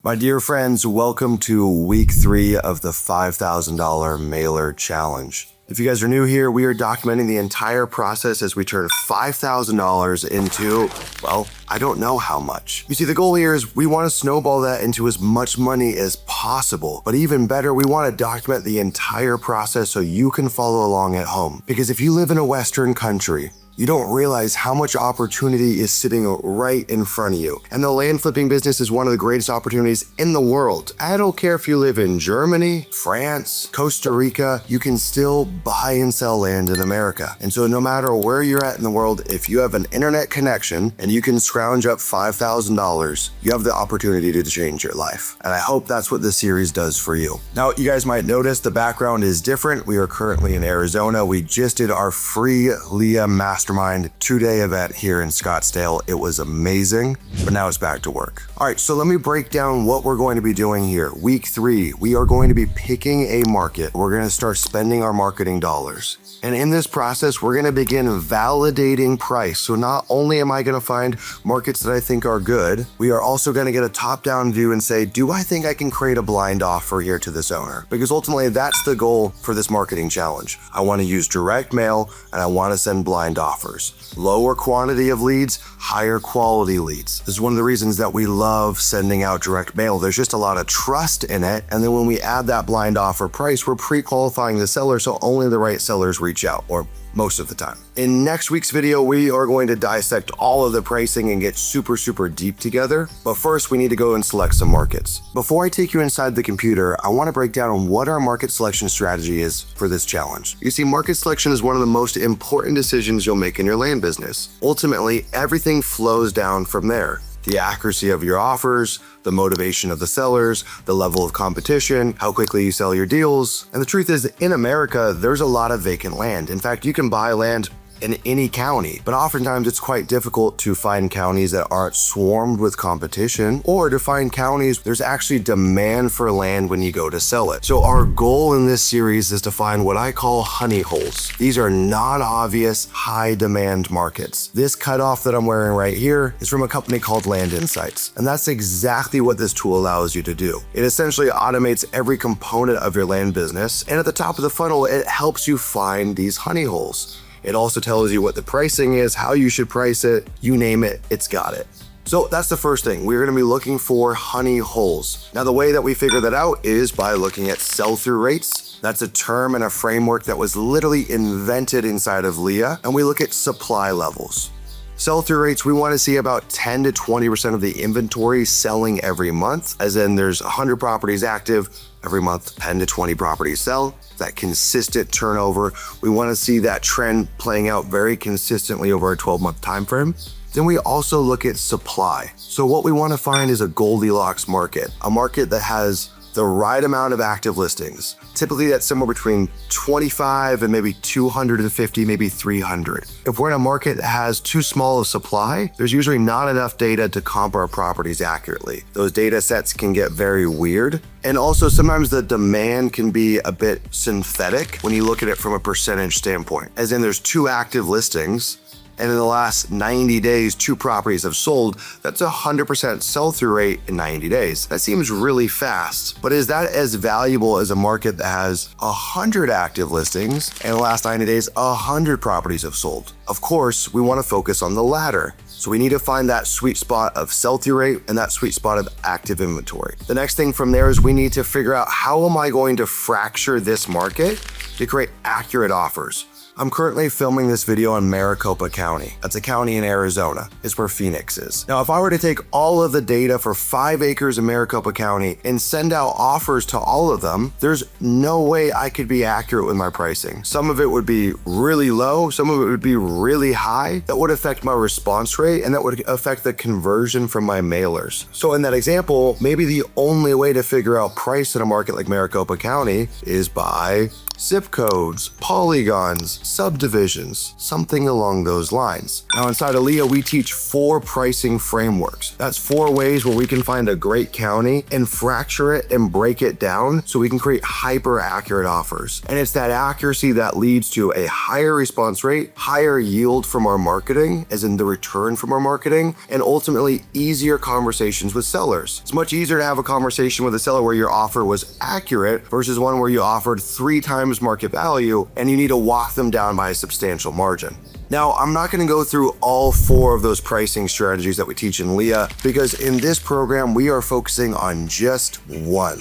My dear friends, welcome to week 3 of the $5,000 mailer challenge. If you guys are new here, we are documenting the entire process as we turn $5,000 into, well, I don't know how much. You see, the goal here is we want to snowball that into as much money as possible. But even better, we want to document the entire process so you can follow along at home. Because if you live in a Western country, you don't realize how much opportunity is sitting right in front of you. And the land flipping business is one of the greatest opportunities in the world. I don't care if you live in Germany, France, Costa Rica, you can still buy and sell land in America. And so no matter where you're at in the world, if you have an internet connection and you can scrounge up $5,000, you have the opportunity to change your life. And I hope that's what this series does for you. Now, you guys might notice the background is different. We are currently in Arizona. We just did our free LIA Mastermind 2-day event here in Scottsdale. It was amazing, but now it's back to work. All right, so let me break down what we're going to be doing here. Week 3, we are going to be picking a market. We're going to start spending our marketing dollars. And in this process, we're going to begin validating price. So not only am I going to find markets that I think are good, we are also going to get a top-down view and say, do I think I can create a blind offer here to this owner? Because ultimately, that's the goal for this marketing challenge. I want to use direct mail and I want to send blind offers. Lower quantity of leads, higher quality leads. This is one of the reasons that we love sending out direct mail. There's just a lot of trust in it. And then when we add that blind offer price, we're pre-qualifying the seller so only the right sellers reach out, or most of the time. In next week's video, we are going to dissect all of the pricing and get super deep together. But first, we need to go and select some markets. Before I take you inside the computer, I want to break down what our market selection strategy is for this challenge. You see, market selection is one of the most important decisions you'll make in your land business. Ultimately, everything flows down from there. The accuracy of your offers, the motivation of the sellers, the level of competition, how quickly you sell your deals. And the truth is, in America, there's a lot of vacant land. In fact, you can buy land in any county, but oftentimes it's quite difficult to find counties that aren't swarmed with competition, or to find counties there's actually demand for land when you go to sell it. So our goal in this series is to find what I call honey holes. These are non-obvious, high demand markets. This cutoff that I'm wearing right here is from a company called Land Insights, and that's exactly what this tool allows you to do. It essentially automates every component of your land business, and at the top of the funnel, it helps you find these honey holes. It also tells you what the pricing is, how you should price it, you name it, it's got it. So that's the first thing. We're going to be looking for honey holes. Now, the way that we figure that out is by looking at sell-through rates. That's a term and a framework that was literally invented inside of LIA, and we look at supply levels. Sell-through rates, we want to see about 10 to 20% of the inventory selling every month, as in there's 100 properties active, every month 10 to 20 properties sell. That consistent turnover, we want to see that trend playing out very consistently over a 12-month time frame. Then we also look at supply. So what we want to find is a Goldilocks market, a market that has the right amount of active listings. Typically that's somewhere between 25 and maybe 250, maybe 300. If we're in a market that has too small of supply, there's usually not enough data to comp our properties accurately. Those data sets can get very weird. And also sometimes the demand can be a bit synthetic when you look at it from a percentage standpoint. As in there's 2 active listings, and in the last 90 days, 2 properties have sold. That's 100% sell-through rate in 90 days. That seems really fast, but is that as valuable as a market that has 100 active listings and in the last 90 days, 100 properties have sold? Of course, we want to focus on the latter. So we need to find that sweet spot of sell-through rate and that sweet spot of active inventory. The next thing from there is we need to figure out how am I going to fracture this market to create accurate offers. I'm currently filming this video in Maricopa County. That's a county in Arizona. It's where Phoenix is. Now, if I were to take all of the data for 5 acres in Maricopa County and send out offers to all of them, there's no way I could be accurate with my pricing. Some of it would be really low, some of it would be really high. That would affect my response rate and that would affect the conversion from my mailers. So in that example, maybe the only way to figure out price in a market like Maricopa County is by zip codes, polygons, subdivisions, something along those lines. Now inside of LIA, we teach 4 pricing frameworks. That's 4 ways where we can find a great county and fracture it and break it down so we can create hyper accurate offers. And it's that accuracy that leads to a higher response rate, higher yield from our marketing, as in the return from our marketing, and ultimately easier conversations with sellers. It's much easier to have a conversation with a seller where your offer was accurate versus one where you offered 3 times market value and you need to walk them down by a substantial margin. Now, I'm not going to go through all 4 of those pricing strategies that we teach in LIA because in this program, we are focusing on just one.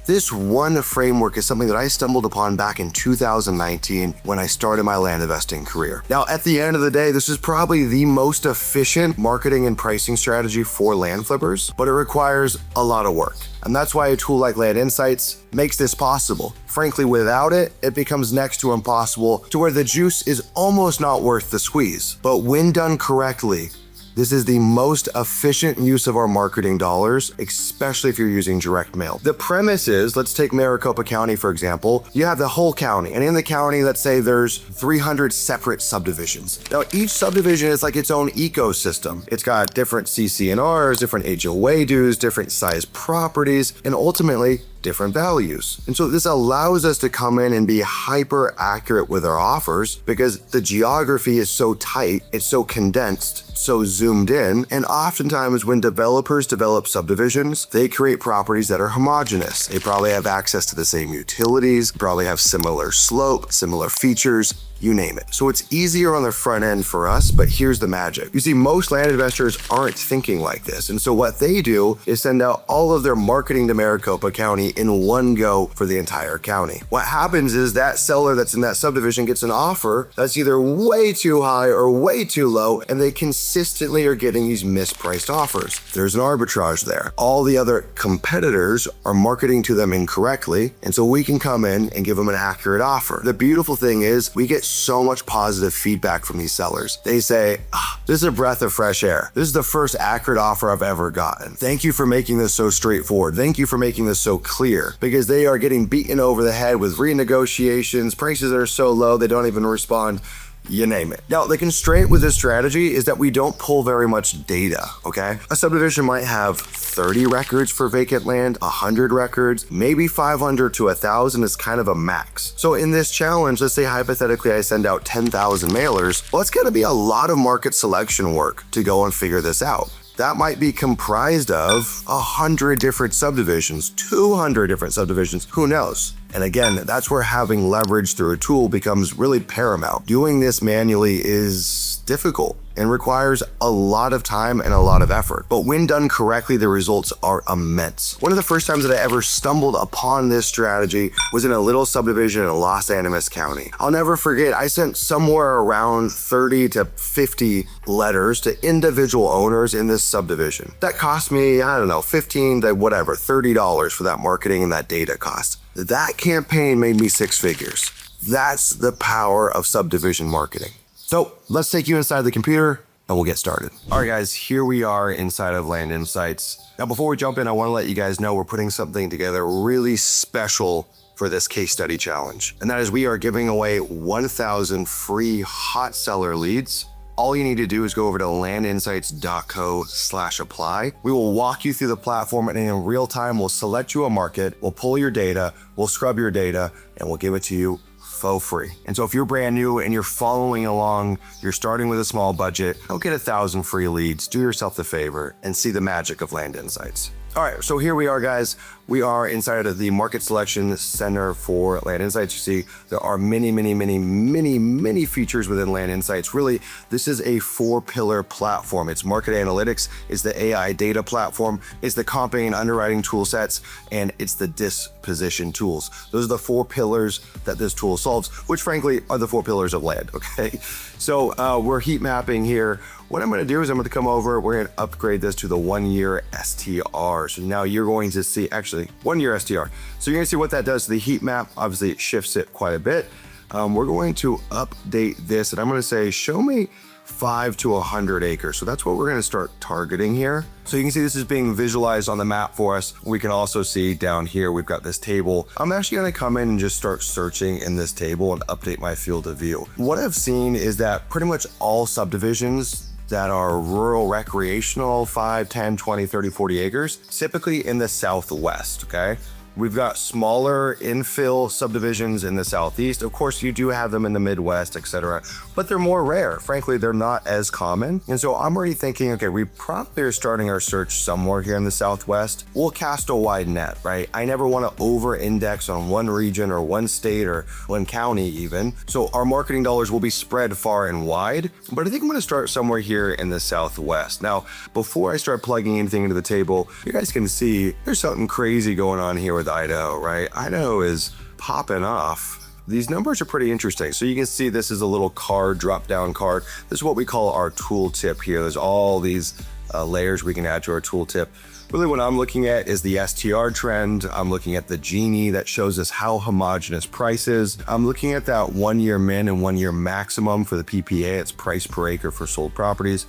This one framework is something that I stumbled upon back in 2019 when I started my land investing career. Now, at the end of the day, this is probably the most efficient marketing and pricing strategy for land flippers, but it requires a lot of work. And that's why a tool like Land Insights makes this possible. Frankly, without it, it becomes next to impossible to where the juice is almost not worth the squeeze. But when done correctly, this is the most efficient use of our marketing dollars, especially if you're using direct mail. The premise is, let's take Maricopa County, for example. You have the whole county, and in the county, let's say there's 300 separate subdivisions. Now, each subdivision is like its own ecosystem. It's got different CC&Rs, different HOA dues, different size properties, and ultimately, different values. And so this allows us to come in and be hyper accurate with our offers because the geography is so tight, it's so condensed, so zoomed in. And oftentimes when developers develop subdivisions, they create properties that are homogeneous. They probably have access to the same utilities, probably have similar slope, similar features, you name it. So it's easier on the front end for us, but here's the magic. You see, most land investors aren't thinking like this. And so what they do is send out all of their marketing to Maricopa County in one go for the entire county. What happens is that seller that's in that subdivision gets an offer that's either way too high or way too low, and they consistently are getting these mispriced offers. There's an arbitrage there. All the other competitors are marketing to them incorrectly, and so we can come in and give them an accurate offer. The beautiful thing is we get so much positive feedback from these sellers. They say, this is a breath of fresh air. This is the first accurate offer I've ever gotten. Thank you for making this so straightforward. Thank you for making this so clear, because they are getting beaten over the head with renegotiations, prices that are so low they don't even respond. You name it. Now, the constraint with this strategy is that we don't pull very much data, okay? A subdivision might have 30 records for vacant land, 100 records, maybe 500 to 1,000 is kind of a max. So in this challenge, let's say hypothetically I send out 10,000 mailers, well, it's gonna be a lot of market selection work to go and figure this out. That might be comprised of 100 different subdivisions, 200 different subdivisions, who knows? And again, that's where having leverage through a tool becomes really paramount. Doing this manually is difficult and requires a lot of time and a lot of effort. But when done correctly, the results are immense. One of the first times that I ever stumbled upon this strategy was in a little subdivision in Los Animas County. I'll never forget, I sent somewhere around 30 to 50 letters to individual owners in this subdivision. That cost me, I don't know, $15 to whatever, $30 for that marketing and that data cost. That campaign made me 6 figures. That's the power of subdivision marketing. So let's take you inside the computer and we'll get started. All right, guys, here we are inside of Land Insights. Now, before we jump in, I want to let you guys know we're putting something together really special for this case study challenge. And that is we are giving away 1,000 free hot seller leads. All you need to do is go over to landinsights.co/apply. We will walk you through the platform, and in real time, we'll select you a market, we'll pull your data, we'll scrub your data, and we'll give it to you for free. And so if you're brand new and you're following along, you're starting with a small budget, go get 1,000 free leads, do yourself the favor, and see the magic of Land Insights. All right, so here we are, guys. We are inside of the Market Selection Center for Land Insights. You see, there are many features within Land Insights. Really, this is a 4-pillar platform. It's market analytics, it's the AI data platform, it's the comping and underwriting tool sets, and it's the disposition tools. Those are the 4 pillars that this tool solves, which frankly are the 4 pillars of land, okay? So we're heat mapping here. What I'm gonna do is I'm gonna come over, we're gonna upgrade this to the 1-year STR. So now you're going to see, actually 1-year STR. So you're gonna see what that does to the heat map. Obviously it shifts it quite a bit. We're going to update this and I'm gonna say, show me 5 to 100 acres. So that's what we're going to start targeting here. So you can see this is being visualized on the map for us. We can also see down here, we've got this table. I'm actually going to come in and just start searching in this table and update my field of view. What I've seen is that pretty much all subdivisions that are rural recreational, 5, 10, 20, 30, 40 acres, typically in the Southwest, okay? We've got smaller infill subdivisions in the Southeast. Of course, you do have them in the Midwest, etc., but they're more rare. Frankly, they're not as common. And so I'm already thinking, okay, we probably are starting our search somewhere here in the Southwest. We'll cast a wide net, right? I never want to over-index on one region or one state or one county even. So our marketing dollars will be spread far and wide, but I think I'm going to start somewhere here in the Southwest. Now, before I start plugging anything into the table, you guys can see there's something crazy going on here with Idaho, right? Idaho is popping off. These numbers are pretty interesting. So you can see this is a little card, drop-down card. This is what we call our tooltip here. There's all these layers we can add to our tooltip. Really what I'm looking at is the STR trend. I'm looking at the Gini that shows us how homogeneous price is. I'm looking at that 1 year min and 1 year maximum for the PPA. It's price per acre for sold properties.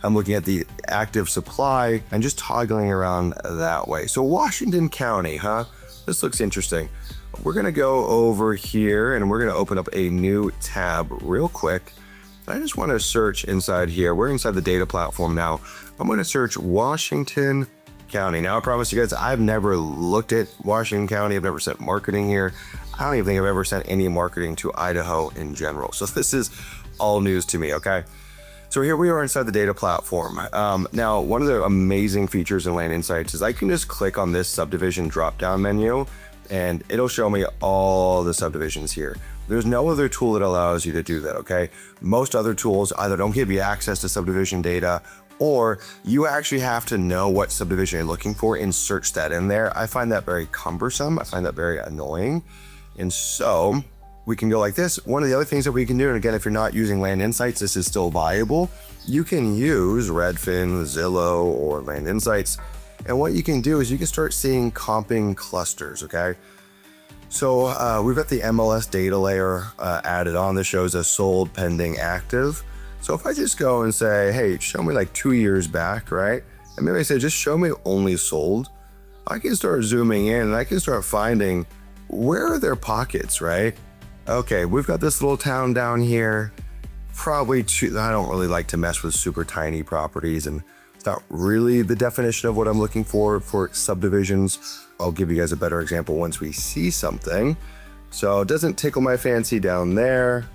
I'm looking at the active supply and just toggling around that way. So Washington County, huh? This looks interesting. We're gonna go over here and we're gonna open up a new tab real quick. I just wanna search inside here. We're inside the data platform now. I'm gonna search Washington County. Now I promise you guys, I've never looked at Washington County. I've never sent marketing here. I don't even think I've ever sent any marketing to Idaho in general. So this is all news to me, okay? So here we are inside the data platform. Now, one of the amazing features in Land Insights is I can just click on this subdivision drop-down menu and it'll show me all the subdivisions here. There's no other tool that allows you to do that, okay? Most other tools either don't give you access to subdivision data or you actually have to know what subdivision you're looking for and search that in there. I find that very cumbersome. I find that very annoying. And so we can go like this. One of the other things that we can do, and again, if you're not using Land Insights, this is still viable. You can use Redfin, Zillow, or Land Insights. And what you can do is you can start seeing comping clusters, okay? So we've got the MLS data layer added on. This shows us sold, pending, active. So if I just go and say, hey, show me like 2 years back, right? And maybe I say, just show me only sold. I can start zooming in and I can start finding where are their pockets, right? Okay, we've got this little town down here. Probably I don't really like to mess with super tiny properties and it's not really the definition of what I'm looking for subdivisions. I'll give you guys a better example once we see something. So it doesn't tickle my fancy down there.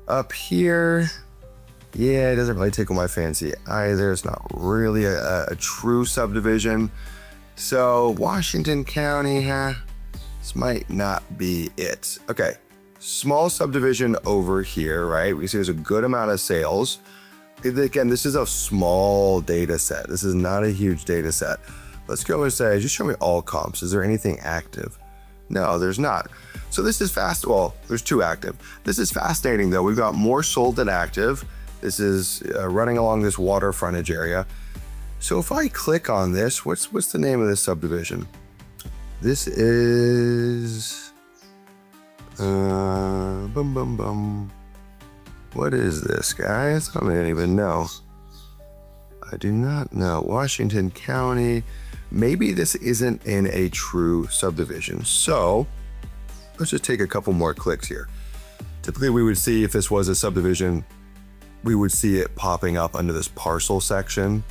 Up here, yeah, it doesn't really tickle my fancy either. It's not really a true subdivision. So Washington County, huh? This might not be it. Okay, small subdivision over here, right? We see there's a good amount of sales. Again, this is a small data set. This is not a huge data set. Let's go and say, just show me all comps. Is there anything active? No, there's not. So this is fast. Well, there's two active. This is fascinating though. We've got more sold than active. This is running along this water frontage area. So if I click on this, what's the name of this subdivision? This is, What is this, guys? I don't even know. I do not know. Washington County. Maybe this isn't in a true subdivision. So let's just take a couple more clicks here. Typically we would see if this was a subdivision, we would see it popping up under this parcel section.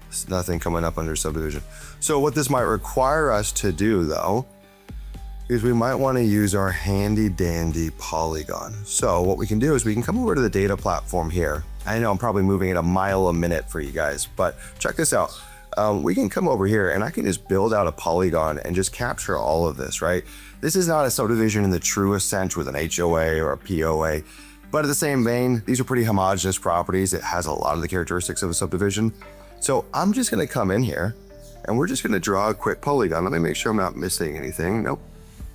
There's nothing coming up under subdivision. So what this might require us to do though, is we might want to use our handy dandy polygon. So what we can do is we can come over to the data platform here. I know I'm probably moving at a mile a minute for you guys, but check this out. We can come over here and I can just build out a polygon and just capture all of this, right? This is not a subdivision in the truest sense with an HOA or a POA, but in the same vein, these are pretty homogeneous properties. It has a lot of the characteristics of a subdivision. So I'm just gonna come in here and we're just gonna draw a quick polygon. Let me make sure I'm not missing anything. Nope.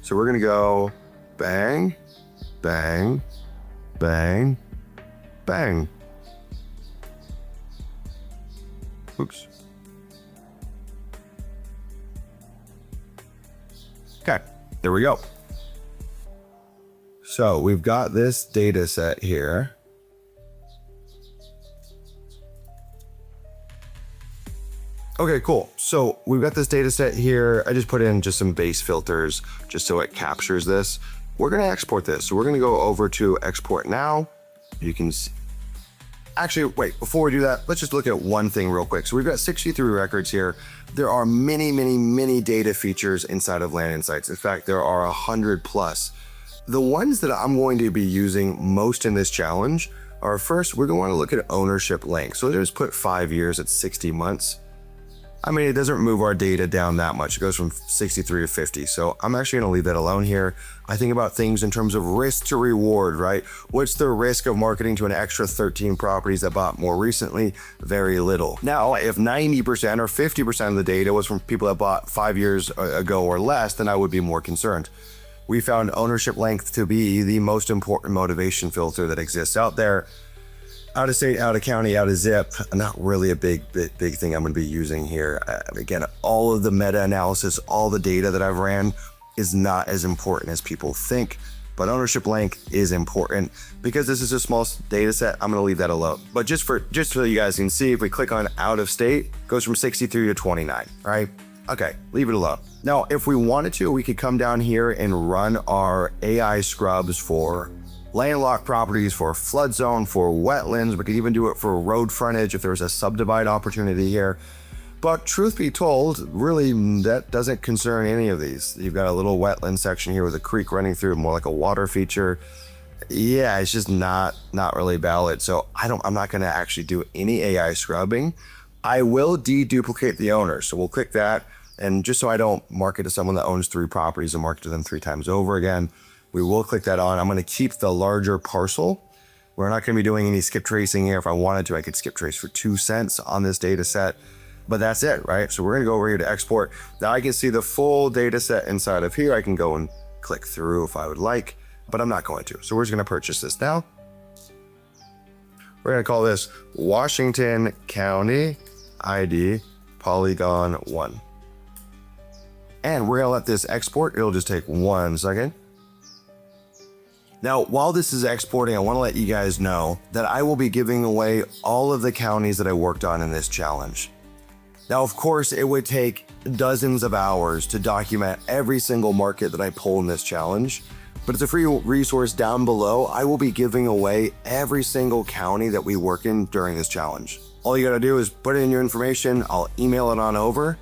So we're gonna go bang, bang, bang, bang. Oops. Okay, there we go. So we've got this data set here. Okay, cool. So we've got this data set here. I just put in just some base filters just so it captures this. We're going to export this. So we're going to go over to export now. You can see. Actually, wait, before we do that, let's just look at one thing real quick. So we've got 63 records here. There are many data features inside of Land Insights. In fact, there are 100 plus. The ones that I'm going to be using most in this challenge are, first, we're going to want to look at ownership length. So just put 5 years at 60 months. I mean, it doesn't move our data down that much. It goes from 63 to 50. So I'm actually going to leave that alone here. I think about things in terms of risk to reward, right? What's the risk of marketing to an extra 13 properties that bought more recently? Very little. Now, if 90% or 50% of the data was from people that bought 5 years ago or less, then I would be more concerned. We found ownership length to be the most important motivation filter that exists out there. Out of state, out of county, out of zip, not really a big thing I'm going to be using here. Again, all of the meta-analysis, all the data that I've ran is not as important as people think, but ownership length is important. Because this is a small data set, I'm going to leave that alone. But just so you guys can see, if we click on out of state, it goes from 63 to 29, right? Okay, leave it alone. Now, if we wanted to, we could come down here and run our AI scrubs for landlocked properties, for flood zone, for wetlands. We could even do it for road frontage if there's a subdivide opportunity here. But truth be told, really, that doesn't concern any of these. You've got a little wetland section here with a creek running through, more like a water feature. Yeah, it's just not really valid. So I'm not going to actually do any AI scrubbing. I will deduplicate the owner. So we'll click that. And just so I don't mark it to someone that owns 3 properties and mark it to them 3 times over again, we will click that on. I'm going to keep the larger parcel. We're not going to be doing any skip tracing here. If I wanted to, I could skip trace for 2 cents on this data set, but that's it, right? So we're going to go over here to export. Now I can see the full data set inside of here. I can go and click through if I would like, but I'm not going to. So we're just going to purchase this now. We're going to call this Washington County ID Polygon 1. And we're going to let this export. It'll just take 1 second. Now, while this is exporting, I want to let you guys know that I will be giving away all of the counties that I worked on in this challenge. Now, of course, it would take dozens of hours to document every single market that I pull in this challenge, but it's a free resource down below. I will be giving away every single county that we work in during this challenge. All you got to do is put in your information. I'll email it on over,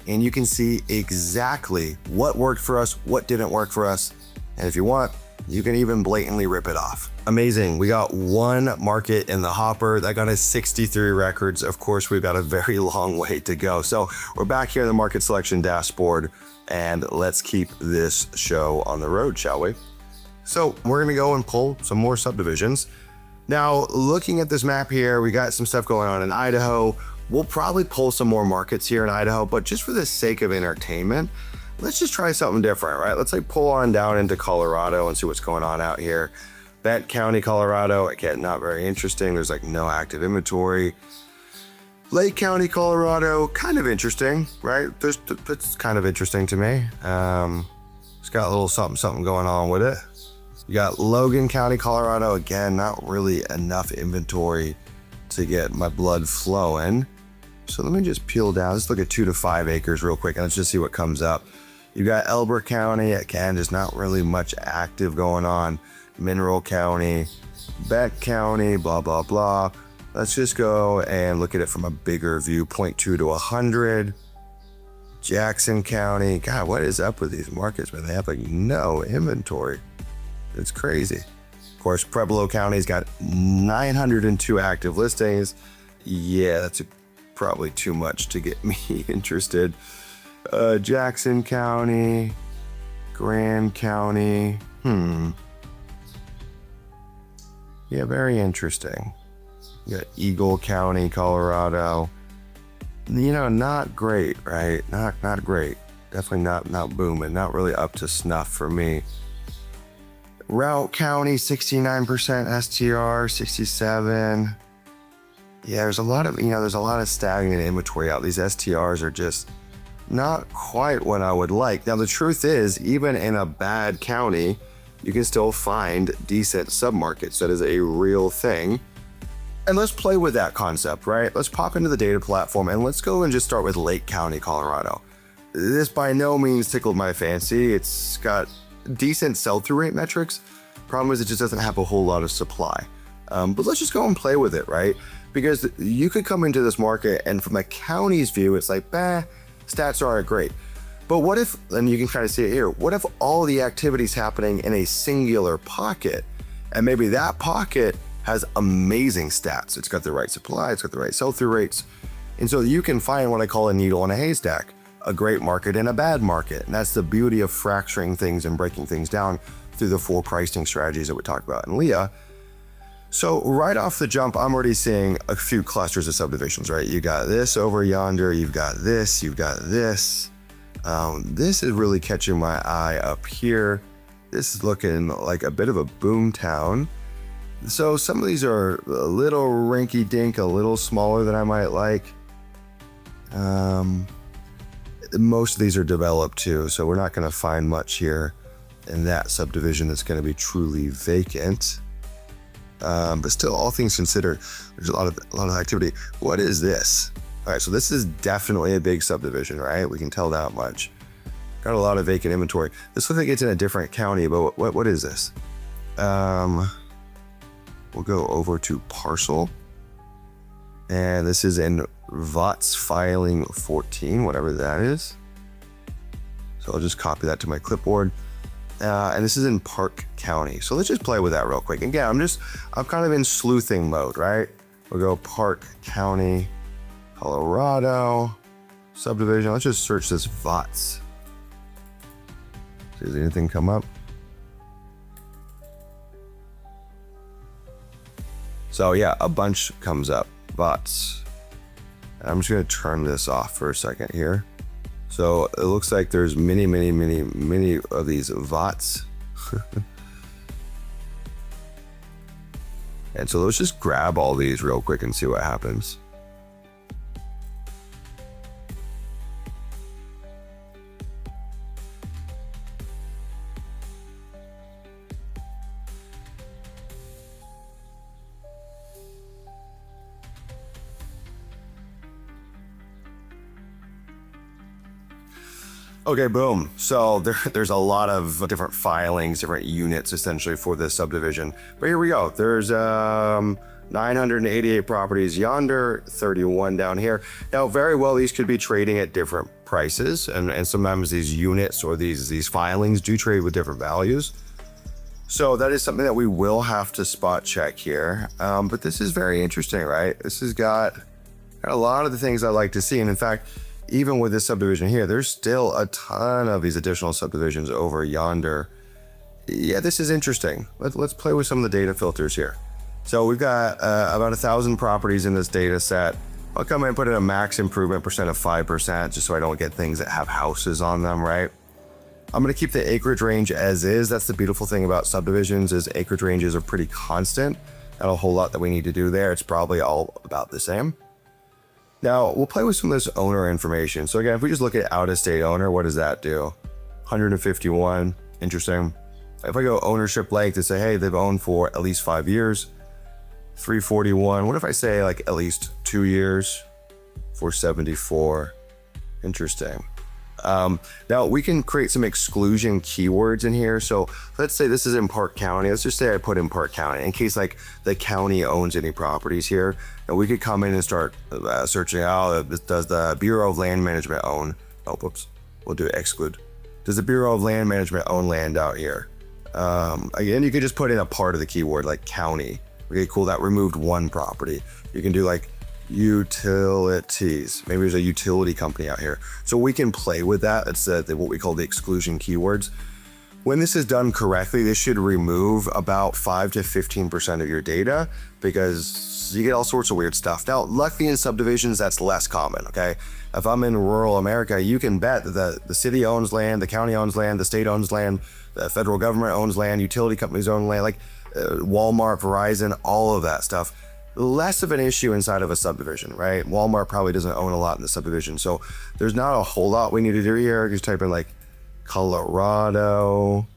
and you can see exactly what worked for us, what didn't work for us. And if you want, you can even blatantly rip it off. Amazing. We got 1 market in the hopper that got us 63 records. Of course, we've got a very long way to go. So we're back here in the market selection dashboard, and let's keep this show on the road, shall we? So we're going to go and pull some more subdivisions. Now, looking at this map here, we got some stuff going on in Idaho. We'll probably pull some more markets here in Idaho, but just for the sake of entertainment, let's just try something different, right? Let's pull on down into Colorado and see what's going on out here. Bent County, Colorado, again, not very interesting. There's no active inventory. Lake County, Colorado, kind of interesting, right? That's kind of interesting to me. It's got a little something going on with it. You got Logan County, Colorado, again, not really enough inventory to get my blood flowing. So let me just peel down. Let's look at 2 to 5 acres real quick and let's just see what comes up. You got Elbert County, again, there's not really much active going on. Mineral County, Beck County, blah, blah, blah. Let's just go and look at it from a bigger view, 0.2 to 100. Jackson County, God, what is up with these markets, man? They have no inventory. It's crazy. Of course, Pueblo County's got 902 active listings. Yeah, that's probably too much to get me interested. Jackson County, Grand County. Yeah, very interesting. You got Eagle County, Colorado. Not great, right? Not great. Definitely not booming. Not really up to snuff for me. Routt County, 69% STR, 67. Yeah, there's a lot of stagnant inventory out. These STRs are just not quite what I would like. Now, the truth is, even in a bad county, you can still find decent submarkets. That is a real thing. And let's play with that concept, right? Let's pop into the data platform and let's go and just start with Lake County, Colorado. This by no means tickled my fancy. It's got decent sell-through rate metrics. Problem is it just doesn't have a whole lot of supply. But let's just go and play with it, right? Because you could come into this market and from a county's view, it's like, stats aren't great. But what if, and you can kind of see it here, what if all the activity's happening in a singular pocket? And maybe that pocket has amazing stats. It's got the right supply, it's got the right sell-through rates. And so you can find what I call a needle in a haystack, a great market and a bad market. And that's the beauty of fracturing things and breaking things down through the 4 pricing strategies that we talked about in LIA. So right off the jump, I'm already seeing a few clusters of subdivisions, right? You got this over yonder, you've got this, you've got this. This is really catching my eye up here. This is looking like a bit of a boom town. So some of these are a little rinky-dink, a little smaller than I might like. Most of these are developed too, so we're not going to find much here in that subdivision that's going to be truly vacant. But still, all things considered, there's a lot of activity. What is this? All right, so this is definitely a big subdivision, right? We can tell that much. Got a lot of vacant inventory. This looks like it's in a different county, but what is this? We'll go over to parcel. And this is in VOTS filing 14, whatever that is. So I'll just copy that to my clipboard. And this is in Park County. So let's just play with that real quick. Again, I'm kind of in sleuthing mode, right? We'll go Park County, Colorado, subdivision. Let's just search this VOTS. Does anything come up? So yeah, a bunch comes up, VOTS. I'm just gonna turn this off for a second here. So it looks like there's many of these VOTS. And so let's just grab all these real quick and see what happens. Okay, boom. So there's a lot of different filings, different units essentially for this subdivision. But here we go. There's 988 properties yonder, 31 down here. Now, very well, these could be trading at different prices. And sometimes these units or these filings do trade with different values. So that is something that we will have to spot check here. But this is very interesting, right? This has got a lot of the things I like to see. And in fact, even with this subdivision here, there's still a ton of these additional subdivisions over yonder. Yeah, this is interesting. Let's play with some of the data filters here. So we've got about 1,000 properties in this data set. I'll come in and put in a max improvement percent of 5%, just so I don't get things that have houses on them, right? I'm gonna keep the acreage range as is. That's the beautiful thing about subdivisions is acreage ranges are pretty constant. Not a whole lot that we need to do there. It's probably all about the same. Now, we'll play with some of this owner information. So again, if we just look at out-of-state owner, what does that do? 151, interesting. If I go ownership length and say, hey, they've owned for at least 5 years, 341. What if I say like at least 2 years, 474? Interesting. Now we can create some exclusion keywords in here. So let's say this is in Park County. Let's just say I put in Park County in case like the county owns any properties here. And we could come in and start searching out, does the Bureau of Land Management own? Oh, whoops, we'll do exclude. Does the Bureau of Land Management own land out here? Again, you could just put in a part of the keyword like county. Okay, cool, that removed one property. You can do like utilities. Maybe there's a utility company out here. So we can play with that. It's what we call the exclusion keywords. When this is done correctly, this should remove about 5 to 15% of your data because you get all sorts of weird stuff. Now, luckily in subdivisions, that's less common, okay? If I'm in rural America, you can bet that the city owns land, the county owns land, the state owns land, the federal government owns land, utility companies own land, like Walmart, Verizon, all of that stuff. Less of an issue inside of a subdivision, right? Walmart probably doesn't own a lot in the subdivision. So there's not a whole lot we need to do here. Just type in like Colorado,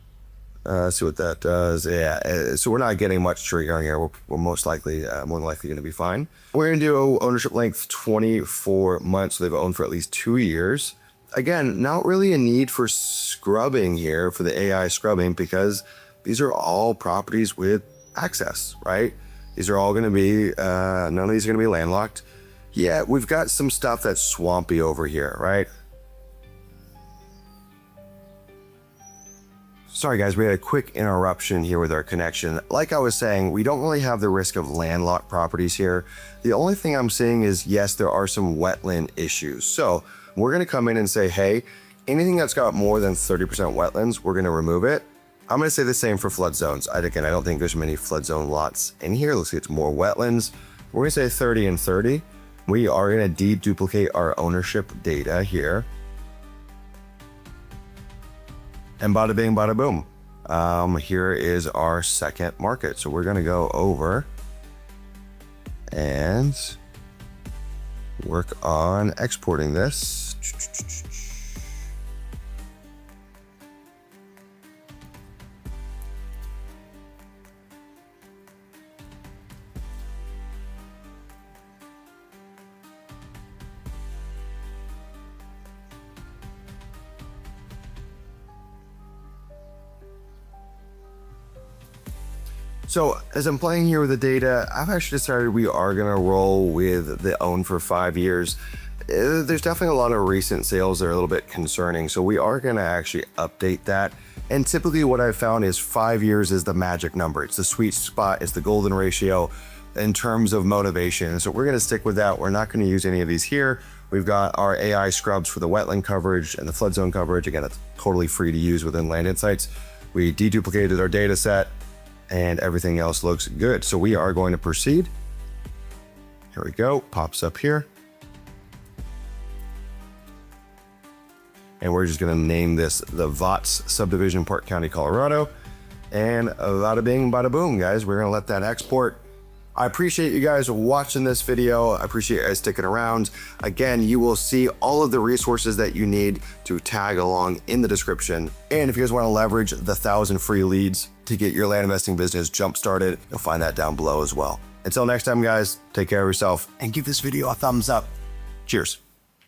See what that does. Yeah, so we're not getting much triggering here. We're most likely, more than likely going to be fine. We're going to do ownership length 24 months. So they've owned for at least 2 years. Again, not really a need for scrubbing here, for the AI scrubbing, because these are all properties with access, right? These are all going to be, none of these are going to be landlocked. Yeah, we've got some stuff that's swampy over here, right? Sorry guys, we had a quick interruption here with our connection. Like I was saying, we don't really have the risk of landlocked properties here. The only thing I'm seeing is, yes, there are some wetland issues. So we're gonna come in and say, hey, anything that's got more than 30% wetlands, we're gonna remove it. I'm gonna say the same for flood zones. Again, I don't think there's many flood zone lots in here. Let's get more wetlands. We're gonna say 30 and 30. We are gonna deduplicate our ownership data here. And bada bing, bada boom. Here is our second market. So we're gonna go over and work on exporting this. So as I'm playing here with the data, I've actually decided we are gonna roll with the own for 5 years. There's definitely a lot of recent sales that are a little bit concerning. So we are gonna actually update that. And typically what I've found is 5 years is the magic number. It's the sweet spot, it's the golden ratio in terms of motivation. So we're gonna stick with that. We're not gonna use any of these here. We've got our AI scrubs for the wetland coverage and the flood zone coverage. Again, it's totally free to use within Land Insights. We deduplicated our data set, and everything else looks good. So we are going to proceed. Here we go, pops up here. And we're just gonna name this the VOTS Subdivision, Park County, Colorado. And bada bing, bada boom, guys. We're gonna let that export. I appreciate you guys watching this video. I appreciate you guys sticking around. Again, you will see all of the resources that you need to tag along in the description. And if you guys want to leverage the 1,000 free leads to get your land investing business jump started, you'll find that down below as well. Until next time, guys, take care of yourself and give this video a thumbs up. Cheers.